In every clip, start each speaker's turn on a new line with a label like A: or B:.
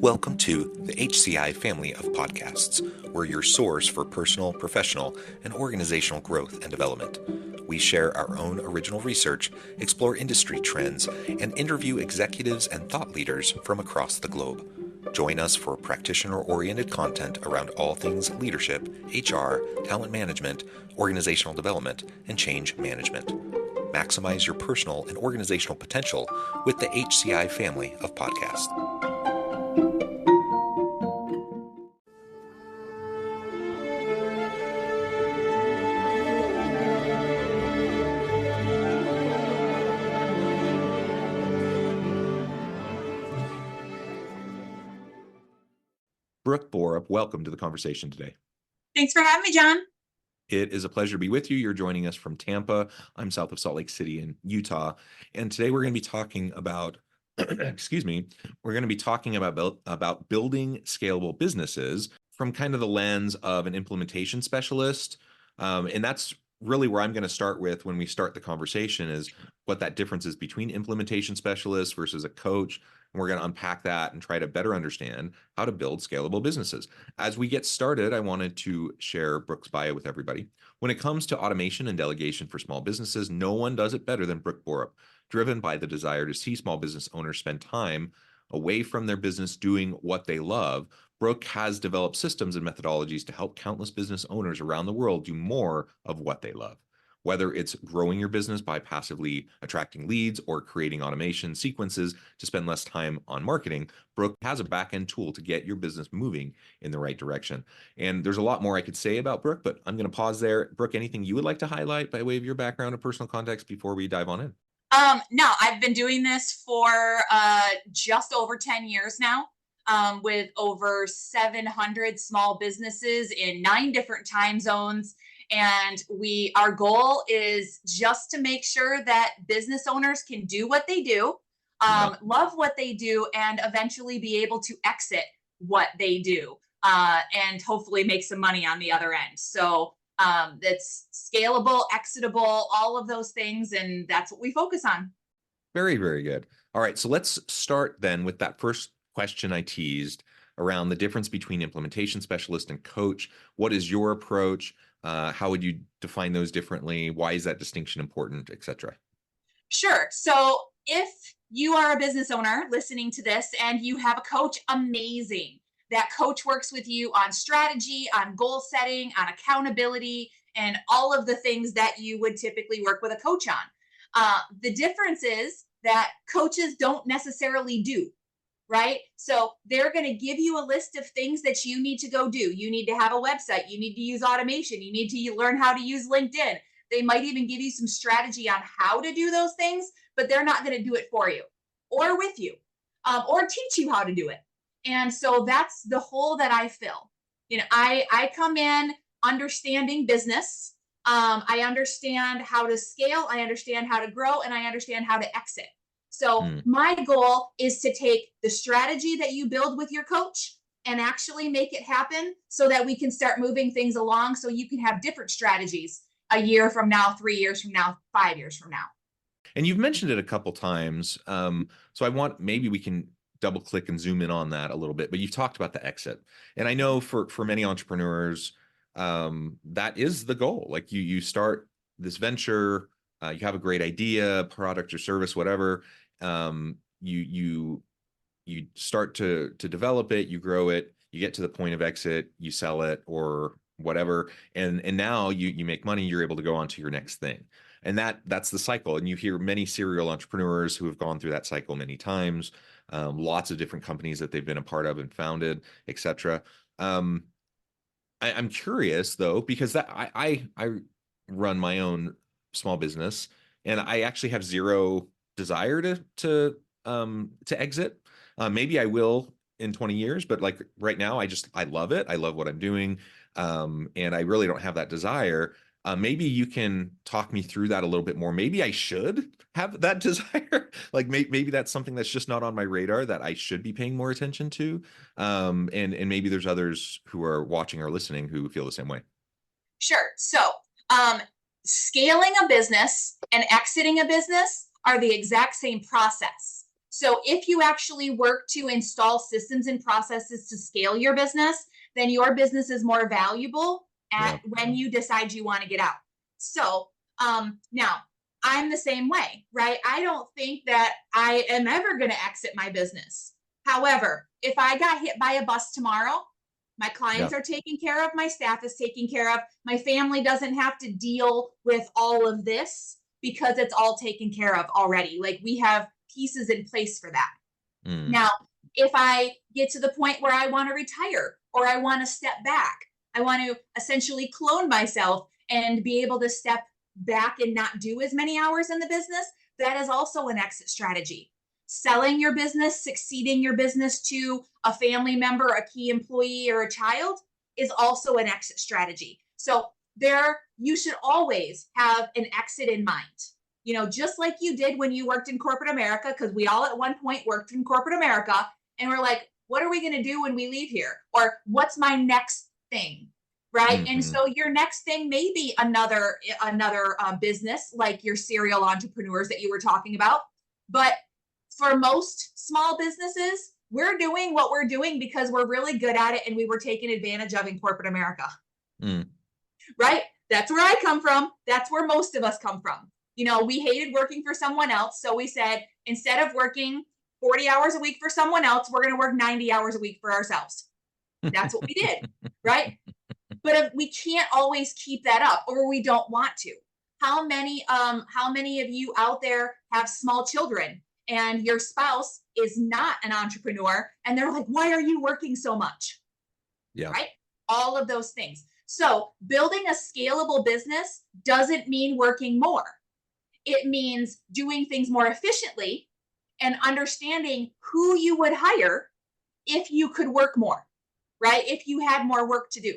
A: Welcome to the HCI family of podcasts. We're your source for personal, professional, and organizational growth and development. We share our own original research, explore industry trends, and interview executives and thought leaders from across the globe. Join us for practitioner-oriented content around all things leadership, HR, talent management, organizational development, and change management. Maximize your personal and organizational potential with the HCI family of podcasts. Brook Borup, welcome to the conversation today.
B: Thanks for having me, John.
A: It is a pleasure to be with you. You're joining us from Tampa. I'm south of Salt Lake City in Utah. And today we're going to be talking about, we're going to be talking about building scalable businesses from kind of the lens of an implementation specialist. And that's really where I'm going to start with when we start the conversation, is what that difference is between implementation specialists versus a coach. And we're going to unpack that and try to better understand how to build scalable businesses. As we get started, I wanted to share Brook's bio with everybody. When it comes to automation and delegation for small businesses, no one does it better than Brook Borup, driven by the desire to see small business owners spend time away from their business doing what they love. Brook has developed systems and methodologies to help countless business owners around the world do more of what they love. Whether it's growing your business by passively attracting leads or creating automation sequences to spend less time on marketing, Brook has a back-end tool to get your business moving in the right direction. And there's a lot more I could say about Brook, but I'm going to pause there. Brook, anything you would like to highlight by way of your background or personal context before we dive on in?
B: No, I've been doing this for just over 10 years now, with over 700 small businesses in 9 different time zones. And our goal is just to make sure that business owners can do what they do, love what they do, and eventually be able to exit what they do, and hopefully make some money on the other end. So that's scalable, exitable, all of those things. And that's what we focus on.
A: Very, very good. All right. So let's start then with that first question I teased around the difference between implementation specialist and coach. What is your approach? How would you define those differently? Why is that distinction important, et cetera?
B: Sure. So if you are a business owner listening to this and you have a coach, amazing. That coach works with you on strategy, on goal setting, on accountability, and all of the things that you would typically work with a coach on. The difference is that coaches don't necessarily do, right? So they're going to give you a list of things that you need to go do. You need to have a website. You need to use automation. You need to learn how to use LinkedIn. They might even give you some strategy on how to do those things, but they're not going to do it for you or with you, or teach you how to do it. And so that's the hole that I fill. I come in understanding business. I understand how to scale. I understand how to grow, and I understand how to exit. So my goal is to take the strategy that you build with your coach and actually make it happen so that we can start moving things along, so you can have different strategies a year from now, 3 years from now, 5 years from now.
A: And you've mentioned it a couple times. So maybe we can double click and zoom in on that a little bit, but you've talked about the exit. And I know for many entrepreneurs, that is the goal. Like you start this venture, you have a great idea, product or service, whatever. You start to develop it, you grow it, you get to the point of exit, you sell it or whatever. And now you make money, you're able to go on to your next thing. And that's the cycle. And you hear many serial entrepreneurs who have gone through that cycle many times, lots of different companies that they've been a part of and founded, et cetera. I'm curious though, because I run my own small business and I actually have zero desire to exit. Maybe I will in 20 years, but like right now, I love it. I love what I'm doing. And I really don't have that desire. Maybe you can talk me through that a little bit more. Maybe I should have that desire. Like maybe that's something that's just not on my radar that I should be paying more attention to. And maybe there's others who are watching or listening who feel the same way.
B: Sure. So scaling a business and exiting a business are the exact same process. So if you actually work to install systems and processes to scale your business, then your business is more valuable when you decide you want to get out. So now I'm the same way, right? I don't think that I am ever going to exit my business. However, if I got hit by a bus tomorrow, my clients are taken care of, my staff is taken care of, my family doesn't have to deal with all of this because it's all taken care of already. Like, we have pieces in place for that. Now, if I get to the point where I want to retire or I want to step back, I want to essentially clone myself and be able to step back and not do as many hours in the business, that is also an exit strategy. Selling your business, succeeding your business to a family member, a key employee, or a child is also an exit strategy. So you should always have an exit in mind. You know, just like you did when you worked in corporate America, because we all at one point worked in corporate America, and we're like, what are we going to do when we leave here? Or what's my next thing? Right. And so your next thing may be another business, like your serial entrepreneurs that you were talking about. But for most small businesses, we're doing what we're doing because we're really good at it and we were taken advantage of in corporate America. Right? That's where I come from. That's where most of us come from. You know, we hated working for someone else. So we said, instead of working 40 hours a week for someone else, we're going to work 90 hours a week for ourselves. That's what we did. Right? But if we can't always keep that up, or we don't want to. How many of you out there have small children and your spouse is not an entrepreneur and they're like, why are you working so much? Yeah. Right? All of those things. So building a scalable business doesn't mean working more. It means doing things more efficiently and understanding who you would hire if you could work more, right? If you had more work to do.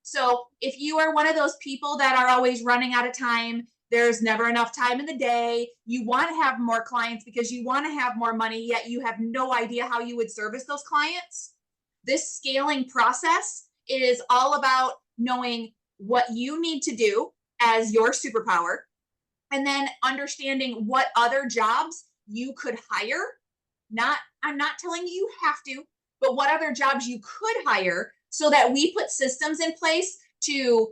B: So if you are one of those people that are always running out of time, there's never enough time in the day, you want to have more clients because you want to have more money, yet you have no idea how you would service those clients. This scaling process is all about knowing what you need to do as your superpower, and then understanding what other jobs you could hire. I'm not telling you you have to, but what other jobs you could hire, so that we put systems in place to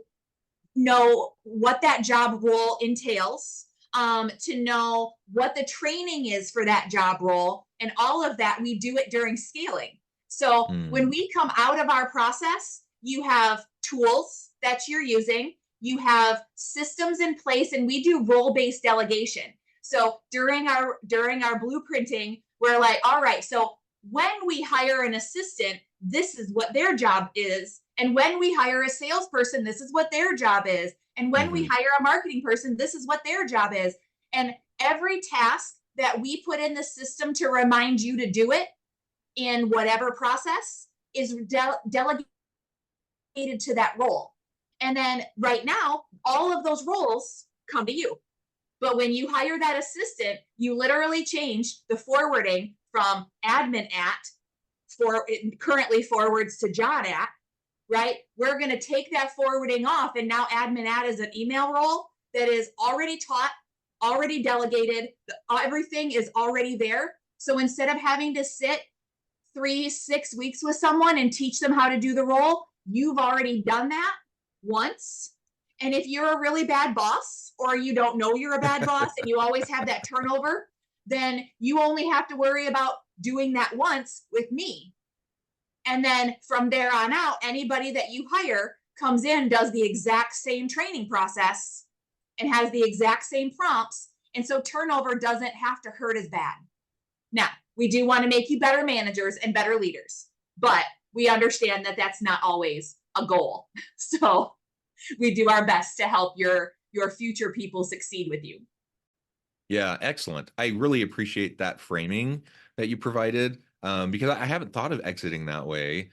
B: know what that job role entails, to know what the training is for that job role, and all of that. We do it during scaling. So when we come out of our process, you have tools that you're using, you have systems in place, and we do role-based delegation. So during our blueprinting, we're like, all right, so when we hire an assistant, this is what their job is. And when we hire a salesperson, this is what their job is. And when we hire a marketing person, this is what their job is. And every task that we put in the system to remind you to do it in whatever process is delegated to that role. And then right now, all of those roles come to you. But when you hire that assistant, you literally change the forwarding from admin for it currently forwards to John at, right? We're going to take that forwarding off, and now admin at is an email role that is already taught, already delegated. Everything is already there. So instead of having to sit 3-6 weeks with someone and teach them how to do the role, you've already done that once. And if you're a really bad boss, or you don't know you're a bad boss and you always have that turnover, then you only have to worry about doing that once with me. And then from there on out, anybody that you hire comes in, does the exact same training process and has the exact same prompts. And so turnover doesn't have to hurt as bad. Now, we do want to make you better managers and better leaders, but we understand that that's not always a goal. So we do our best to help your future people succeed with you.
A: Yeah, excellent. I really appreciate that framing that you provided, because I haven't thought of exiting that way.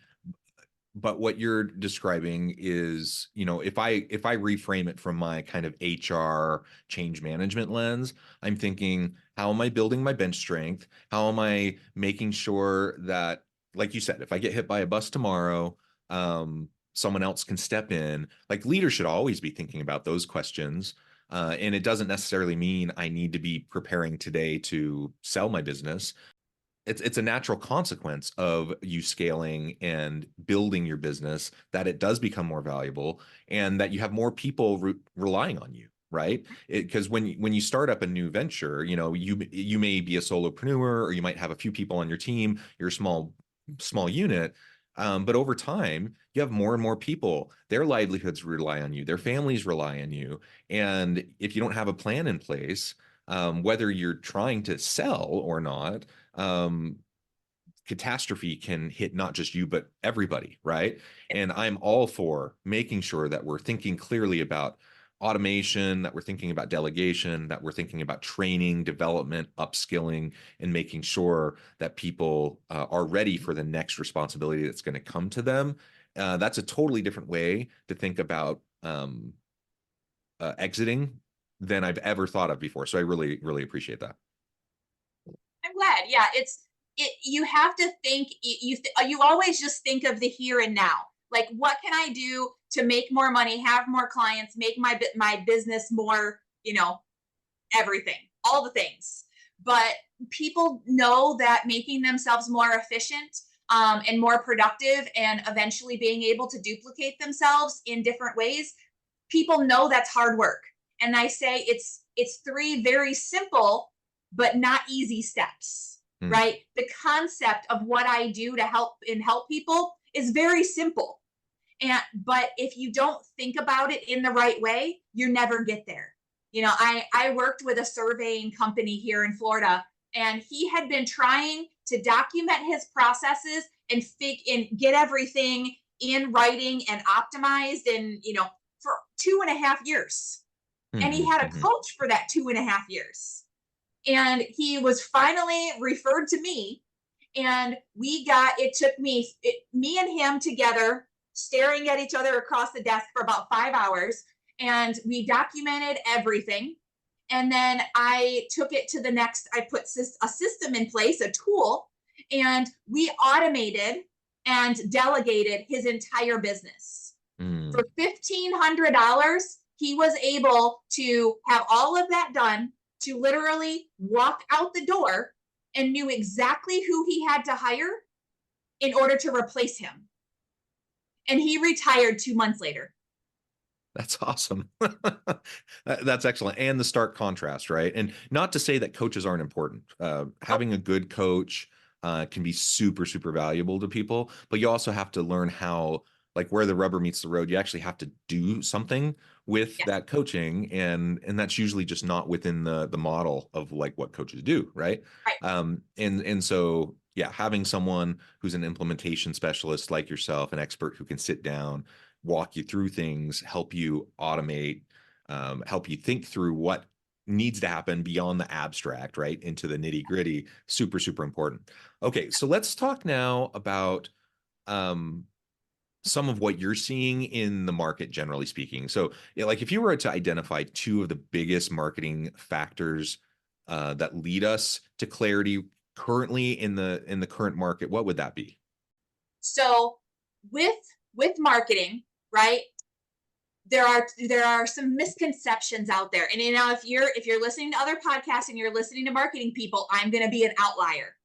A: But what you're describing is, you know, if I reframe it from my kind of HR change management lens, I'm thinking, how am I building my bench strength? How am I making sure that, like you said, if I get hit by a bus tomorrow, someone else can step in? Like, leaders should always be thinking about those questions. And it doesn't necessarily mean I need to be preparing today to sell my business. it's a natural consequence of you scaling and building your business that it does become more valuable and that you have more people relying on you, right? Because when you start up a new venture, you may be a solopreneur or you might have a few people on your team, you're a small unit. But over time, you have more and more people, their livelihoods rely on you, their families rely on you. And if you don't have a plan in place, whether you're trying to sell or not, catastrophe can hit not just you, but everybody, right? And I'm all for making sure that we're thinking clearly about automation, that we're thinking about delegation, that we're thinking about training, development, upskilling, and making sure that people are ready for the next responsibility that's going to come to them. That's a totally different way to think about exiting than I've ever thought of before. So I really, really appreciate that.
B: I'm glad. Yeah, you have to think, you always just think of the here and now. Like, what can I do to make more money, have more clients, make my business more, everything, all the things. But people know that making themselves more efficient and more productive and eventually being able to duplicate themselves in different ways, people know that's hard work. And I say it's 3 very simple but not easy steps, right? The concept of what I do to help people is very simple. But if you don't think about it in the right way, you never get there. I worked with a surveying company here in Florida, and he had been trying to document his processes and get everything in writing and optimized and, for 2.5 years. And he had a coach for that 2.5 years. And he was finally referred to me, and it took me and him together staring at each other across the desk for about 5 hours, and we documented everything. And then I took it to the next, I put a system in place, a tool, and we automated and delegated his entire business. For $1,500, he was able to have all of that done, to literally walk out the door and knew exactly who he had to hire in order to replace him. And he retired 2 months later.
A: That's awesome. That's excellent. And the stark contrast, right? And not to say that coaches aren't important. Having a good coach can be super, super valuable to people, but you also have to learn how, like, where the rubber meets the road, you actually have to do something with that coaching. And that's usually just not within the model of like what coaches do. Right. And so, yeah, having someone who's an implementation specialist like yourself, an expert who can sit down, walk you through things, help you automate, help you think through what needs to happen beyond the abstract, right, into the nitty gritty, super, super important. Okay, so let's talk now about some of what you're seeing in the market, generally speaking. So, like, if you were to identify 2 of the biggest marketing factors that lead us to clarity currently in the current market, what would that be?
B: So with marketing, right, there are some misconceptions out there. And if you're listening to other podcasts and you're listening to marketing people, I'm going to be an outlier.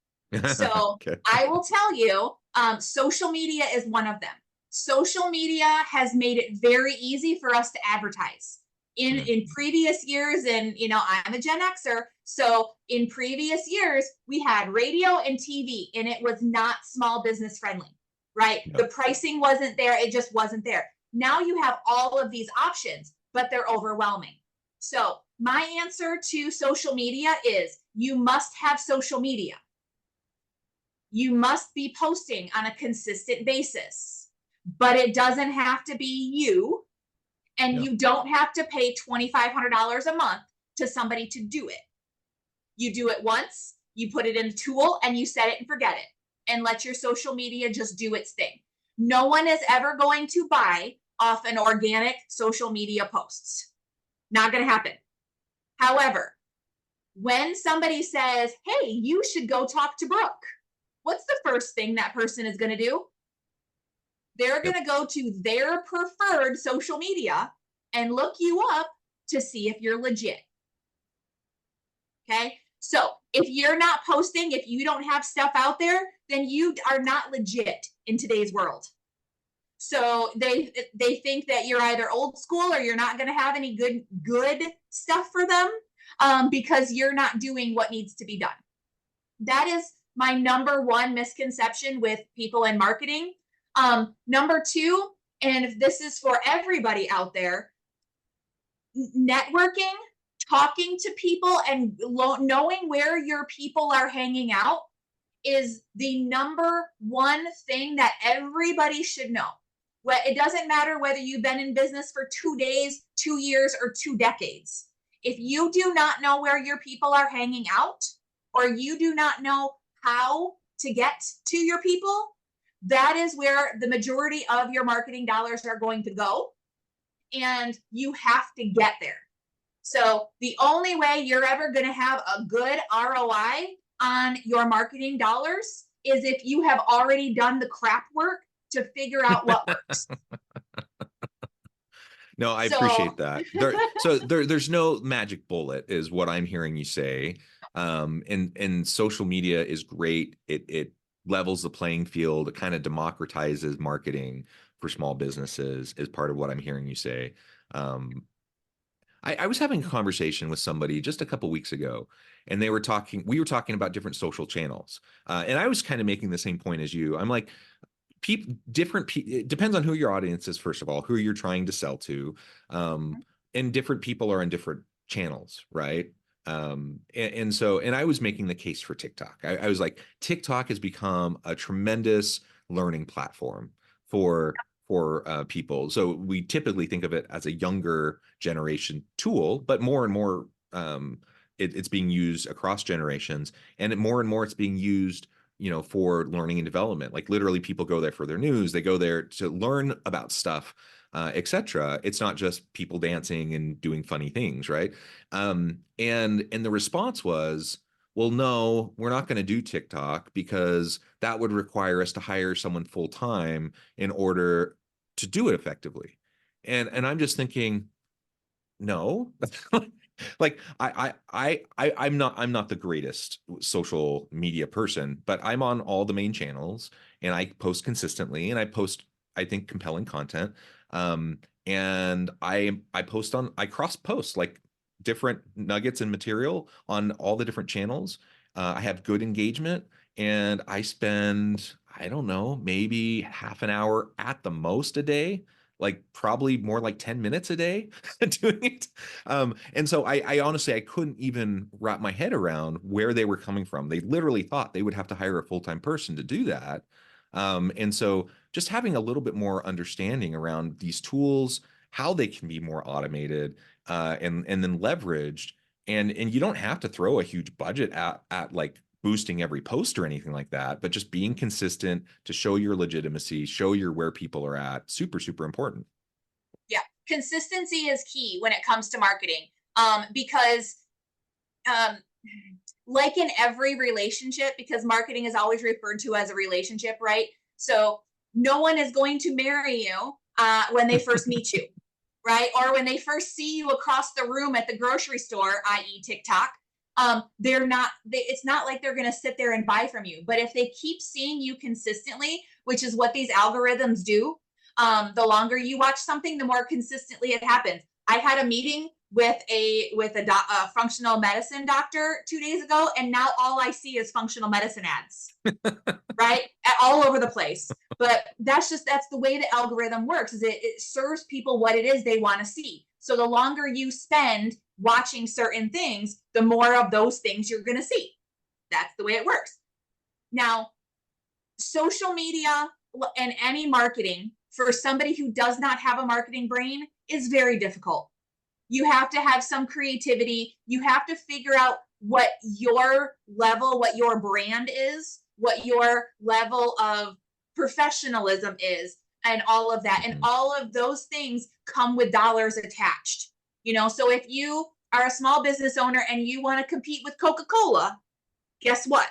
B: So okay. I will tell you, social media is one of them. Social media has made it very easy for us to advertise. In previous years, and I'm a Gen Xer, so in previous years we had radio and TV, and it was not small business friendly, right? Yep. The pricing wasn't there, it just wasn't there. Now you have all of these options, but they're overwhelming. So my answer to social media is you must have social media. You must be posting on a consistent basis, but it doesn't have to be you. And you don't have to pay $2,500 a month to somebody to do it. You do it once, you put it in a tool, and you set it and forget it, and let your social media just do its thing. No one is ever going to buy off an organic social media posts. Not going to happen. However, when somebody says, hey, you should go talk to Brooke, what's the first thing that person is going to do? They're going to go to their preferred social media and look you up to see if you're legit. Okay. So If you're not posting, if you don't have stuff out there, then you are not legit in today's world. So they think that you're either old school or you're not going to have any good stuff for them, because you're not doing what needs to be done. That is my number one misconception with people in marketing. Number two, and if this is for everybody out there, networking, talking to people, and knowing where your people are hanging out is the number one thing that everybody should know. It doesn't matter whether you've been in business for 2 days, 2 years, or 2 decades. If you do not know where your people are hanging out, or you do not know how to get to your people, that is where the majority of your marketing dollars are going to go. And you have to get there. So the only way you're ever going to have a good ROI on your marketing dollars is if you have already done the crap work to figure out what works.
A: No, I appreciate that. There's no magic bullet, is what I'm hearing you say. And social media is great. It levels the playing field. It kind of democratizes marketing for small businesses, is part of what I'm hearing you say. I was having a conversation with somebody just a couple weeks ago, and we were talking about different social channels. And I was kind of making the same point as you. I'm like, it depends on who your audience is, first of all, who you're trying to sell to. And different people are on different channels, right? And I was making the case for TikTok. I was like, TikTok has become a tremendous learning platform for people. So we typically think of it as a younger generation tool, but more and more it's being used across generations, and more and more it's being used, for learning and development. Like literally, people go there for their news. They go there to learn about stuff, etc. It's not just people dancing and doing funny things, right? And the response was, well, no, we're not going to do TikTok because that would require us to hire someone full time in order to do it effectively. And I'm just thinking, no. Like I'm not the greatest social media person, but I'm on all the main channels, and I post consistently, and I post, I think, compelling content. And I cross post like different nuggets and material on all the different channels. I have good engagement, and I spend, I don't know, maybe half an hour at the most a day, like probably more like 10 minutes a day doing it. And so I honestly, I couldn't even wrap my head around where they were coming from. They literally thought they would have to hire a full-time person to do that. And so just having a little bit more understanding around these tools, how they can be more automated, and then leveraged. And you don't have to throw a huge budget at like boosting every post or anything like that, but just being consistent to show your legitimacy, show where people are at. Super, super important.
B: Yeah. Consistency is key when it comes to marketing. Because like in every relationship, because marketing is always referred to as a relationship, right? So no one is going to marry you when they first meet you, right? Or when they first see you across the room at the grocery store, i.e. TikTok. It's not like they're going to sit there and buy from you. But if they keep seeing you consistently, which is what these algorithms do, the longer you watch something, the more consistently it happens. I had a meeting with a functional medicine doctor 2 days ago, and now all I see is functional medicine ads, right? All over the place. But that's the way the algorithm works, is it serves people what it is they want to see. So the longer you spend watching certain things, the more of those things you're going to see. That's the way it works. Now, social media and any marketing for somebody who does not have a marketing brain is very difficult. You have to have some creativity. You have to figure out what your level, what your brand is, what your level of professionalism is, and all of that. And all of those things come with dollars attached. So if you are a small business owner and you want to compete with Coca-Cola, guess what?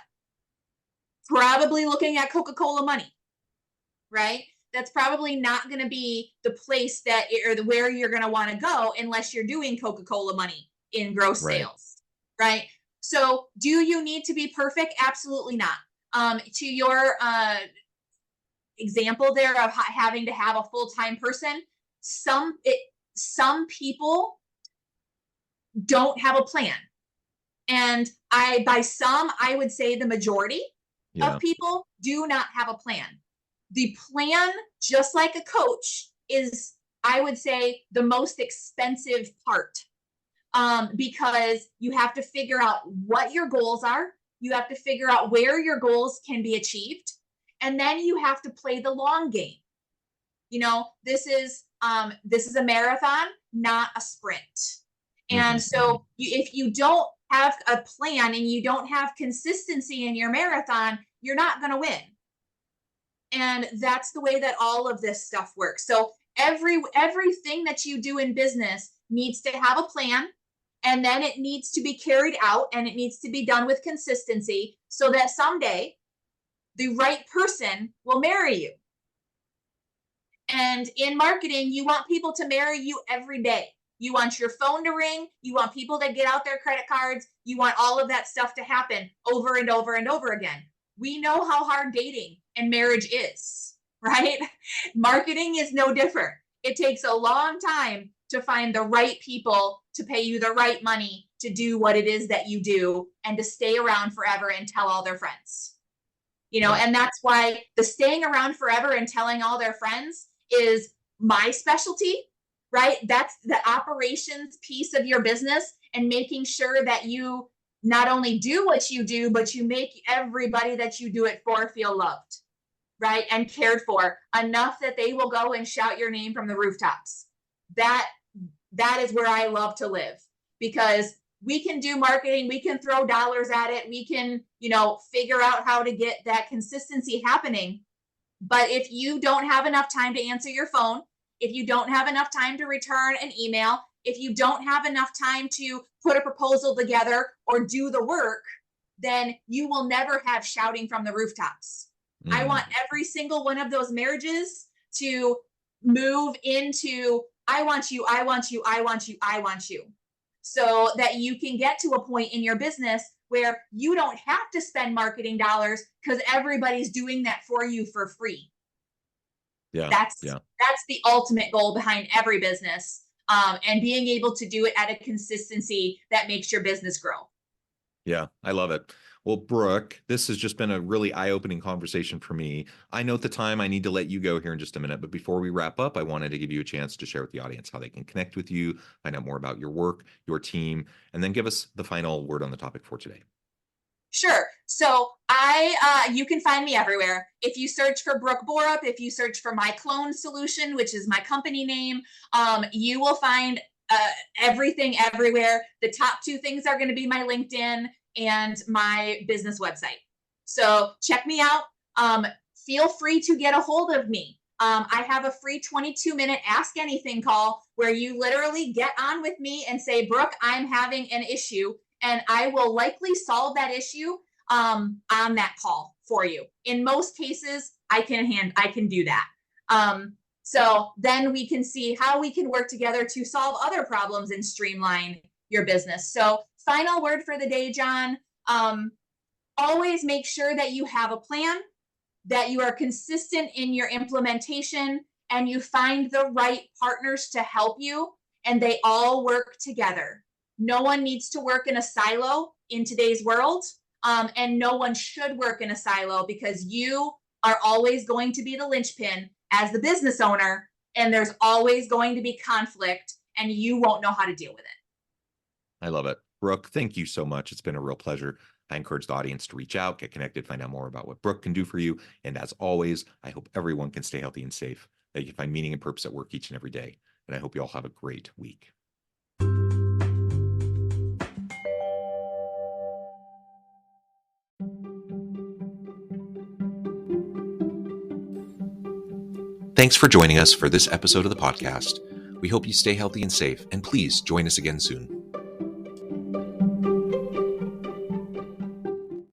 B: Probably looking at Coca-Cola money, right? That's probably not going to be the place where you're going to want to go unless you're doing Coca-Cola money in gross sales, right? So do you need to be perfect? Absolutely not. To your example there of having to have a full-time person, some people don't have a plan. And I would say the majority of people do not have a plan. The plan, just like a coach, is, I would say, the most expensive part, because you have to figure out what your goals are. You have to figure out where your goals can be achieved. And then you have to play the long game. This is a marathon, not a sprint. And so if you don't have a plan and you don't have consistency in your marathon, you're not going to win. And that's the way that all of this stuff works. So everything that you do in business needs to have a plan, and then it needs to be carried out, and it needs to be done with consistency so that someday the right person will marry you. And in marketing, you want people to marry you every day. You want your phone to ring. You want people to get out their credit cards. You want all of that stuff to happen over and over and over again. We know how hard dating and marriage is, right? Marketing is no different. It takes a long time to find the right people to pay you the right money to do what it is that you do, and to stay around forever and tell all their friends. And that's why the staying around forever and telling all their friends is my specialty, right? That's the operations piece of your business, and making sure that you not only do what you do, but you make everybody that you do it for feel loved, right? And cared for enough that they will go and shout your name from the rooftops. That is where I love to live, because we can do marketing. We can throw dollars at it. We can, figure out how to get that consistency happening. But if you don't have enough time to answer your phone, if you don't have enough time to return an email, if you don't have enough time to put a proposal together or do the work, then you will never have shouting from the rooftops. I want every single one of those marriages to move into, I want you, I want you, I want you, I want you. So that you can get to a point in your business where you don't have to spend marketing dollars, because everybody's doing that for you for free. That's the ultimate goal behind every business, and being able to do it at a consistency that makes your business grow.
A: Yeah, I love it. Well, Brooke, this has just been a really eye-opening conversation for me. I know at the time I need to let you go here in just a minute, but before we wrap up, I wanted to give you a chance to share with the audience how they can connect with you, find out more about your work, your team, and then give us the final word on the topic for today.
B: Sure. So you can find me everywhere. If you search for Brook Borup, if you search for my clone solution, which is my company name, you will find everything everywhere. The top two things are going to be my LinkedIn and my business website. So check me out. Feel free to get a hold of me. I have a free 22-minute Ask Anything call where you literally get on with me and say, Brooke, I'm having an issue, and I will likely solve that issue on that call for you. In most cases, I can do that. So then we can see how we can work together to solve other problems and streamline your business. So final word for the day, John, always make sure that you have a plan, that you are consistent in your implementation, and you find the right partners to help you, and they all work together. No one needs to work in a silo in today's world, and no one should work in a silo, because you are always going to be the linchpin as the business owner, and there's always going to be conflict, and you won't know how to deal with it.
A: I love it. Brooke, thank you so much. It's been a real pleasure. I encourage the audience to reach out, get connected, find out more about what Brooke can do for you. And as always, I hope everyone can stay healthy and safe, that you can find meaning and purpose at work each and every day. And I hope you all have a great week. Thanks for joining us for this episode of the podcast. We hope you stay healthy and safe, and please join us again soon.